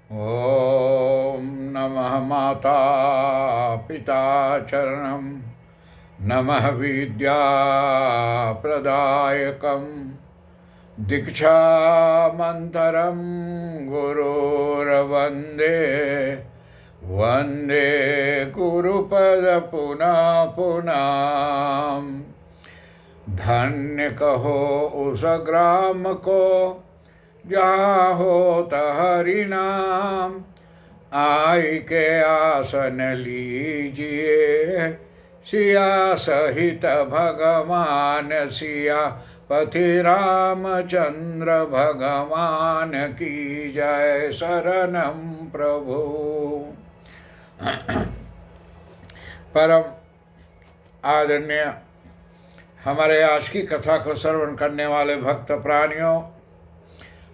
ॐ नमः माता पिता चरणं नमः विद्याप्रदायकं दीक्षामन्तरं गुरोर्वन्दे वन्दे गुरुपदपुनः पुनः। धन्य कहो उस ग्राम को जहाँ होता हरि नाम, आई के आसन लीजिए सिया सहित भगवान सिया पति रामचंद्र भगवान की जय। शरणम प्रभु। परम आदरणीय हमारे आज की कथा को श्रवण करने वाले भक्त प्राणियों,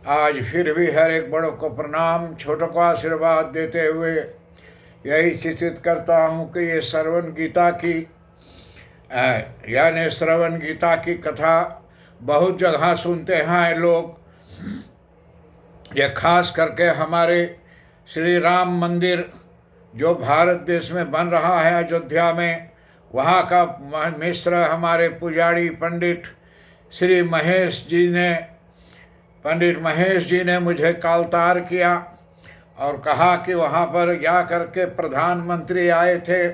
आज फिर भी हर एक बड़ों को प्रणाम, छोटों को आशीर्वाद देते हुए यही चिंतित करता हूँ कि ये श्रवण गीता की यानी श्रवण गीता की कथा बहुत जगह सुनते हैं लोग। ये खास करके हमारे श्री राम मंदिर जो भारत देश में बन रहा है अयोध्या में, वहाँ का मिश्र हमारे पुजारी पंडित महेश जी ने मुझे कालतार किया और कहा कि वहाँ पर जा कर के प्रधानमंत्री आए थे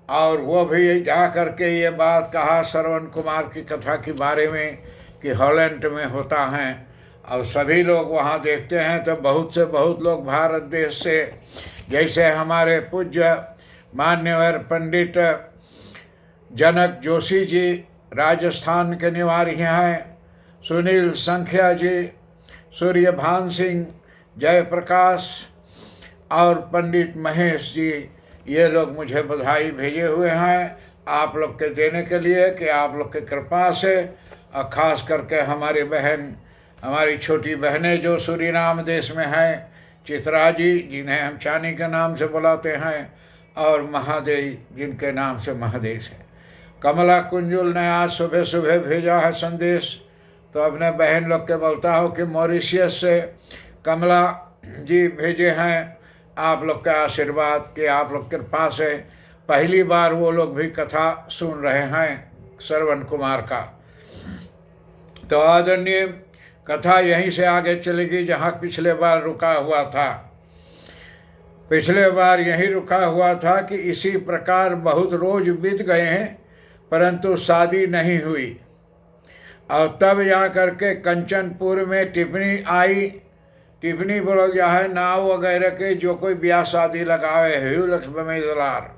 और वो भी जा कर के ये बात कहा श्रवण कुमार की कथा के बारे में कि हॉलैंड में होता है। और सभी लोग वहाँ देखते हैं तो बहुत से बहुत लोग भारत देश से, जैसे हमारे पूज्य मान्यवर पंडित जनक जोशी जी राजस्थान के निवासी हैं, सुनील संख्या जी, सूर्यभान सिंह, जयप्रकाश और पंडित महेश जी, ये लोग मुझे बधाई भेजे हुए हैं आप लोग के देने के लिए कि आप लोग की कृपा से, और ख़ास करके हमारी छोटी बहनें जो सूरीनाम देश में हैं, चित्रा जी जिन्हें हम चानी के नाम से बुलाते हैं, और महादेव जिनके नाम से महादेश है। कमला कुंजुल ने आज सुबह सुबह भेजा है संदेश, तो अपने बहन लोग के बोलता हूँ कि मॉरिशियस से कमला जी भेजे हैं आप लोग का आशीर्वाद कि आप लोग कृपा से पहली बार वो लोग भी कथा सुन रहे हैं श्रवण कुमार का। तो आदरणीय कथा यहीं से आगे चलेगी जहाँ पिछले बार रुका हुआ था। पिछले बार यहीं रुका हुआ था कि इसी प्रकार बहुत रोज बीत गए हैं परंतु शादी नहीं हुई, और तब जा करके कंचनपुर में टिप्पणी आई। टिप्पणी बोलो जा है नाव वगैरह के जो कोई ब्याह शादी लगावे है लक्ष्मण में दलार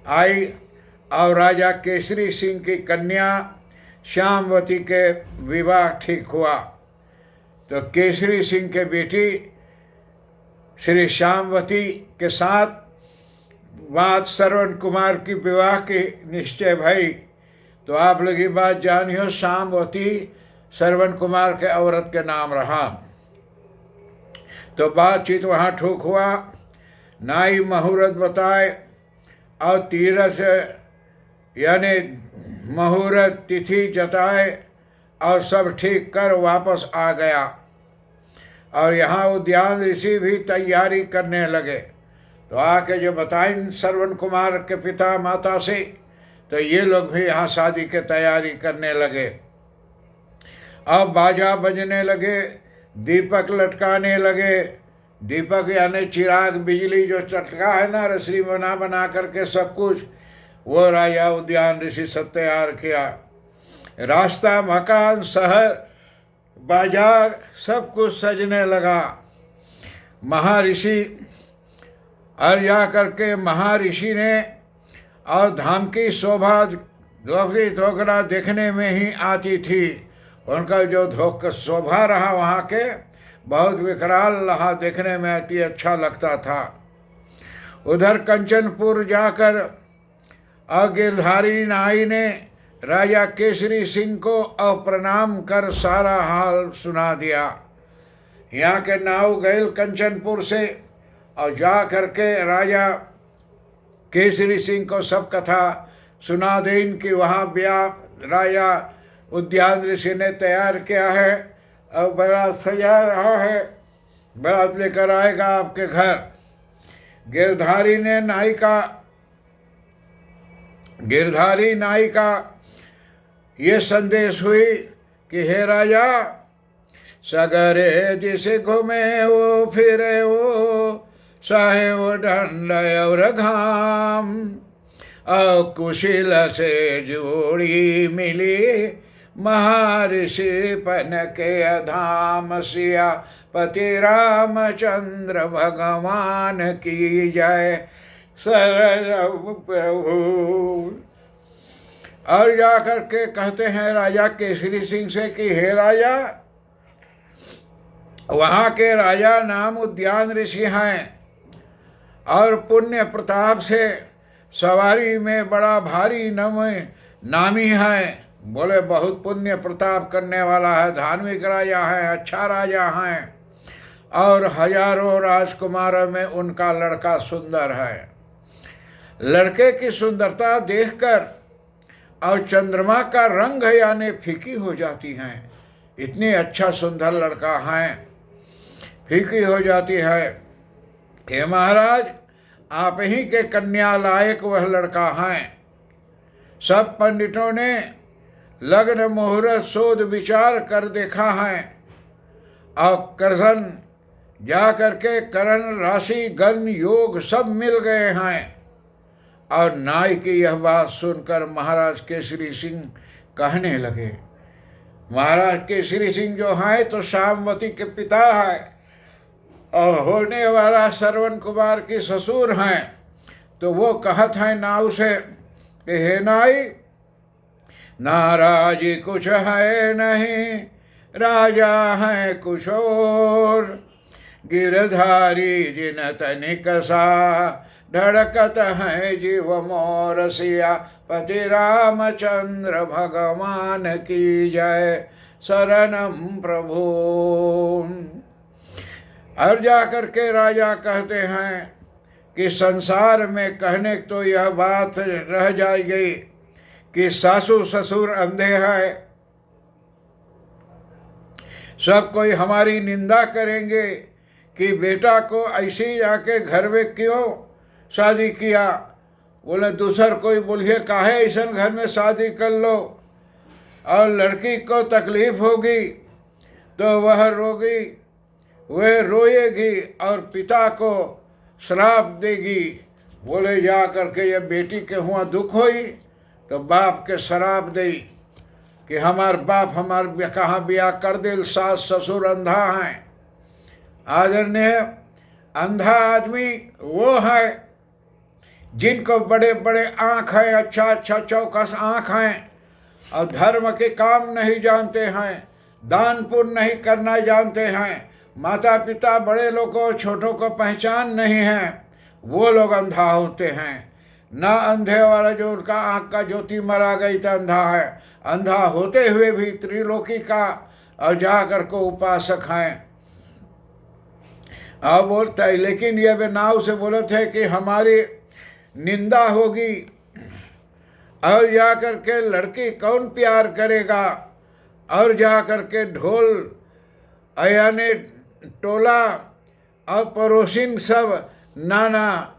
आई, और राजा केसरी सिंह की कन्या श्यामवती के विवाह ठीक हुआ। तो केसरी सिंह के बेटी श्री श्यामवती के साथ बात श्रवण कुमार की विवाह की निश्चय भई। तो आप लोग ये बात जानियो, श्यामवती श्रवण कुमार के औरत के नाम रहा। तो बातचीत वहाँ ठूक हुआ, नाई मुहूर्त बताए और तीरथ यानी मुहूर्त तिथि जताए और सब ठीक कर वापस आ गया। और यहाँ उद्यान ऋषि भी तैयारी करने लगे। तो आके जो बताएं श्रवण कुमार के पिता माता से, तो ये लोग भी यहाँ शादी के तैयारी करने लगे। अब बाजा बजने लगे, दीपक लटकाने लगे। दीपक यानी चिराग, बिजली जो चटका है ना रसरी बना बना करके सब कुछ, वो राजा उद्यान ऋषि सब तैयार किया। रास्ता, मकान, शहर, बाजार सब कुछ सजने लगा। महर्षि और जा करके महर्षि ने और धाम की शोभा दोहरी धोकरा देखने में ही आती थी। उनका जो शोभा रहा वहाँ के बहुत विकराल रहा, देखने में अति अच्छा लगता था। उधर कंचनपुर जाकर गिरधारी नाई ने राजा केसरी सिंह को अप्रणाम कर सारा हाल सुना दिया। यहाँ के नाव गए कंचनपुर से और जा करके राजा केसरी सिंह को सब कथा सुना दें कि वहाँ ब्याह राजा उद्यान ऋषि ने तैयार किया है और बड़ा सजा रहा है। बारात लेकर आएगा आपके घर। गिरधारी नाई का ये संदेश हुई कि हे राजा, सगरे जिसे घूमे वो फिरे वो, चाहे वो ठंड और घाम, कुशील से जोड़ी मिली महर्षि पन के धाम। सिया पति रामचंद्र भगवान की जय, शरण प्रभु। और जा करके कहते हैं राजा केसरी सिंह से कि हे राजा, वहाँ के राजा नाम उद्यान ऋषि हैं और पुण्य प्रताप से सवारी में बड़ा भारी नामी है। बोले बहुत पुण्य प्रताप करने वाला है, धार्मिक राजा है, अच्छा राजा है, और हजारों राजकुमारों में उनका लड़का सुंदर है। लड़के की सुंदरता देखकर और चंद्रमा का रंग यानी फीकी हो जाती हैं। इतनी अच्छा सुंदर लड़का है, फीकी हो जाती है। हे महाराज, आप ही के कन्या लायक वह लड़का है। सब पंडितों ने लग्न मुहूर्त शोध विचार कर देखा है और करण जा करके करण राशि गण योग सब मिल गए हैं। और नाई की यह बात सुनकर महाराज केसरी सिंह कहने लगे। महाराज केसरी सिंह जो हैं तो शामवती के पिता है और होने वाला श्रवण कुमार के ससुर हैं। तो वो कहत हैं नाव से कि हे नाई, नाराजी कुछ है नहीं, राजा है कुछ और, गिरधारी जिन तनिक सा, धड़कत है जीव मोर। सिया पति रामचंद्र भगवान की जय, शरणम प्रभु। और जा करके राजा कहते हैं कि संसार में कहने तो यह बात रह जाएगी कि सासू ससुर अंधे हैं, सब कोई हमारी निंदा करेंगे कि बेटा को ऐसे जाके घर में क्यों शादी किया। बोले दूसर कोई बोलिए काहे ऐसा घर में शादी कर लो, और लड़की को तकलीफ होगी तो वह रोगी, वह रोएगी और पिता को श्राप देगी। बोले जा करके ये बेटी के हुआ दुख होई तो बाप के श्राप दे कि हमार बाप हमार कहाँ ब्याह कर दे, सास ससुर अंधा हैं। आदरणीय अंधा आदमी वो है जिनको बड़े बड़े आँख हैं, अच्छा अच्छा चौकस आँख हैं, और धर्म के काम नहीं जानते हैं, दान पुण्य नहीं करना जानते हैं, माता पिता बड़े लोगों छोटों को पहचान नहीं है, वो लोग अंधा होते हैं। ना अंधे वाला जो उनका आँख का ज्योति मरा गई तो अंधा है, अंधा होते हुए भी त्रिलोकी का और जाकर को उपासक हैं। अब बोलता है लेकिन ये वे नाव से बोले थे कि हमारी निंदा होगी और जा करके लड़की कौन प्यार करेगा, और जा करके ढोल यानी टोला और पड़ोसिन सब नाना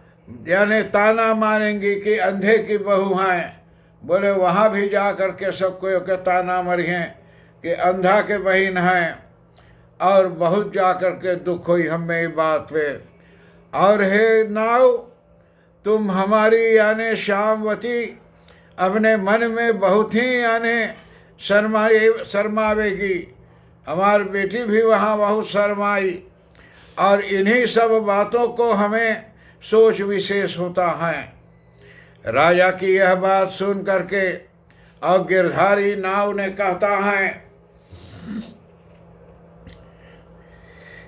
यानी ताना मारेंगी कि अंधे की बहू हैं। बोले वहाँ भी जा करके सबको के ताना मरिए कि अंधा के बहन हैं, और बहुत जा करके दुख हुई हमें बात पे। और हे नाव, तुम हमारी यानी श्यामवती अपने मन में बहुत ही यानी शर्मावेगी, हमारी बेटी भी वहाँ बहुत शर्माई, और इन्हीं सब बातों को हमें सोच विशेष होता है। राजा की यह बात सुन करके और गिरधारी नाव ने कहता है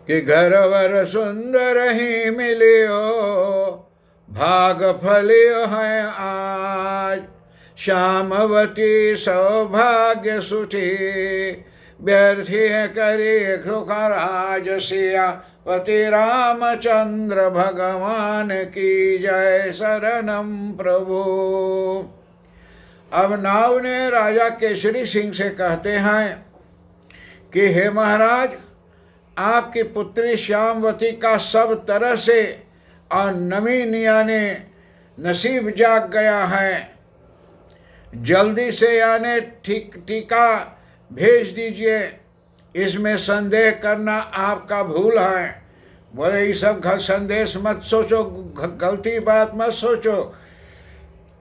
कि घरवर सुंदर ही मिलियो, भाग फलियो है आज, श्यामवती सौभाग्य सुठी, व्यर्थी करे सुखराज। सिया पति रामचंद्र भगवान की जय, शरणम प्रभु। अब नाव ने राजा केसरी सिंह से कहते हैं कि हे महाराज, आपकी पुत्री श्यामवती का सब तरह से और नवीन यानी नसीब जाग गया है। जल्दी से यानी टीका भेज दीजिए, इसमें संदेह करना आपका भूल है। बोले ये सब संदेश मत सोचो, गलती बात मत सोचो।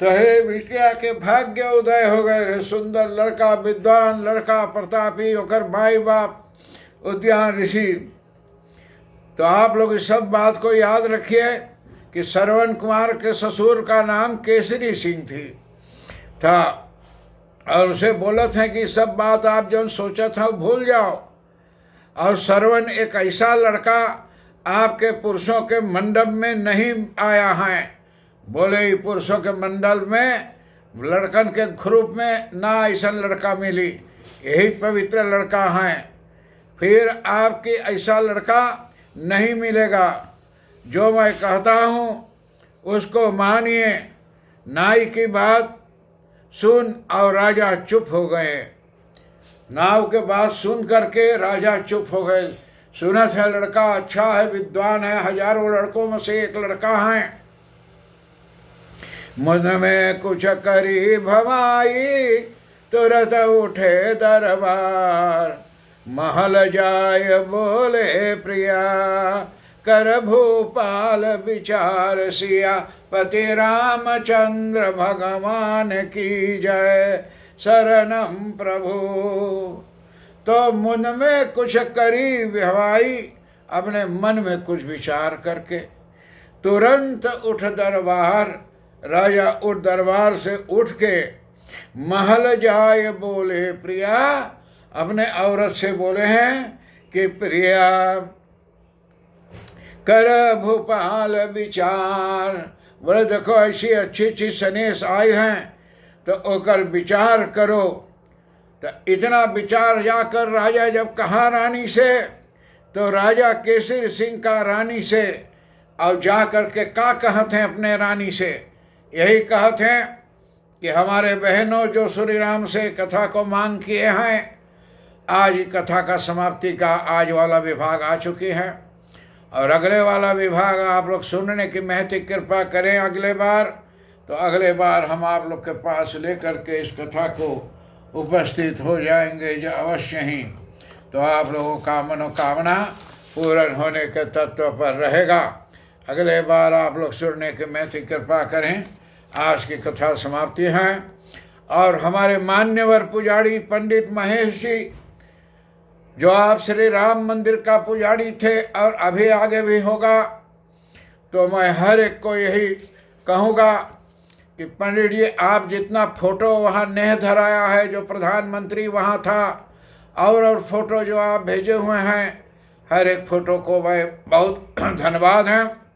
तो हे बिटिया के भाग्य उदय हो गए, सुंदर लड़का, विद्वान लड़का, प्रतापी होकर माई बाप उद्यान ऋषि। तो आप लोग इस सब बात को याद रखिए कि श्रवण कुमार के ससुर का नाम केसरी सिंह था और उसे बोला था कि सब बात आप जो सोचा था भूल जाओ। और श्रवण एक ऐसा लड़का आपके पुरुषों के मंडप में नहीं आया है। बोले पुरुषों के मंडल में लड़कन के ग्रुप में ना ऐसा लड़का मिली, यही पवित्र लड़का है। फिर आपकी ऐसा लड़का नहीं मिलेगा। जो मैं कहता हूँ उसको मानिए। नाई की बात सुन और राजा चुप हो गए। नाव के बात सुन करके राजा चुप हो गए। सुनत है लड़का अच्छा है, विद्वान है, हजारों लड़कों में से एक लड़का है। मन में कुछ करी भवाई, तुरंत उठे दरबार। महल जाय बोले प्रिया, कर भूपाल विचार सिया। पति रामचंद्र भगवान की जय, शरणम प्रभु। तो मन में कुछ करी भवाई, अपने मन में कुछ विचार करके तुरंत उठ दरबार। राजा उठ दरबार से उठ के महल जाए बोले प्रिया, अपने औरत से बोले हैं कि प्रिया कर भूपाल विचार। बोले देखो ऐसी अच्छी अच्छी सनेस आई हैं तो ओकर विचार करो। तो इतना विचार जाकर राजा जब कहा रानी से, तो राजा केसरी सिंह का रानी से और जा कर के का कहते हैं अपने रानी से, यही कहते हैं कि हमारे बहनों जो श्री राम से कथा को मांग किए हैं, आज कथा का समाप्ति का आज वाला विभाग आ चुकी है और अगले वाला विभाग आप लोग सुनने की महती कृपा करें अगले बार। तो अगले बार हम आप लोग के पास लेकर के इस कथा को उपस्थित हो जाएंगे जो अवश्य ही। तो आप लोगों का मनोकामना पूर्ण होने के तत्व पर रहेगा। अगले बार आप लोग सुनने की महती कृपा करें। आज की कथा समाप्ति है और हमारे मान्यवर पुजारी पंडित महेश जी, जो आप श्री राम मंदिर का पुजारी थे और अभी आगे भी होगा, तो मैं हर एक को यही कहूँगा कि पंडित जी आप जितना फ़ोटो वहाँ नेह धराया है, जो प्रधानमंत्री वहाँ था, और फ़ोटो जो आप भेजे हुए हैं, हर एक फ़ोटो को मैं बहुत धन्यवाद है।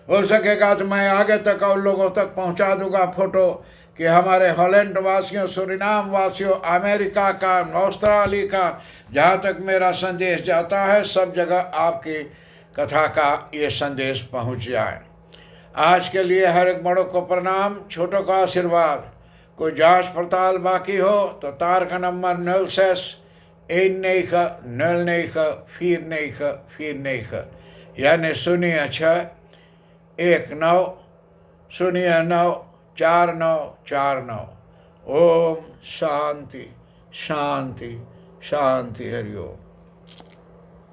हो सकेगा तो मैं आगे तक और लोगों तक पहुँचा दूँगा फ़ोटो कि हमारे हॉलैंड वासियों, सूरीनाम वासियों, अमेरिका का, ऑस्ट्रेलिया का, जहाँ तक मेरा संदेश जाता है सब जगह आपकी कथा का ये संदेश पहुँच जाए। आज के लिए हर एक बड़ों को प्रणाम, छोटों का आशीर्वाद। कोई जांच पड़ताल बाकी हो तो तार का नंबर 06-194-4 यानी 06-19-09-4949। ओम शांति शांति शांति। हरिओम।